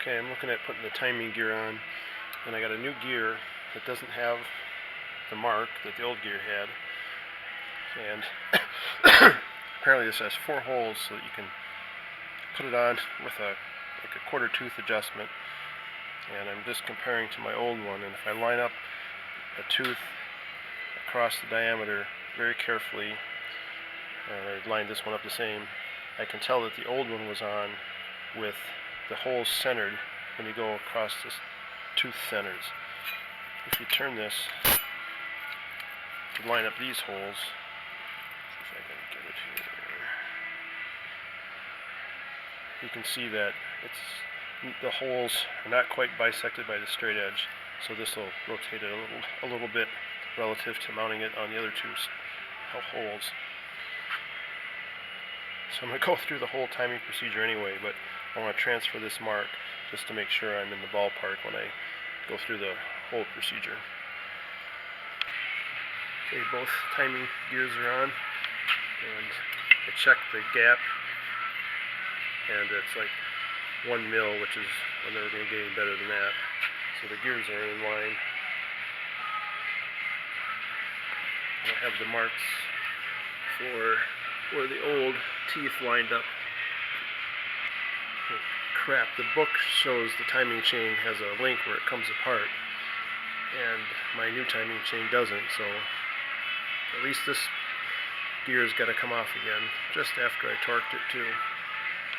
Okay, I'm looking at putting the timing gear on, and I got a new gear that doesn't have the mark that the old gear had, and apparently this has 4 holes so that you can put it on with a quarter tooth adjustment. And I'm just comparing to my old one, and if I line up a tooth across the diameter very carefully, I lined this one up the same, I can tell that the old one was on with the holes centered when you go across the tooth centers. If you turn this to line up these holes, if I can get it here, you can see that the holes are not quite bisected by the straight edge, so this will rotate it a little bit relative to mounting it on the other 2 holes. So I'm going to go through the whole timing procedure anyway, but I want to transfer this mark just to make sure I'm in the ballpark when I go through the whole procedure. Okay, both timing gears are on, and I checked the gap, and it's like 1 mil, which is, I'm never going to get any better than that. So the gears are in line. I have the marks for where the old teeth lined up. Oh, crap, the book shows the timing chain has a link where it comes apart, and my new timing chain doesn't, so at least this gear's got to come off again just after I torqued it too.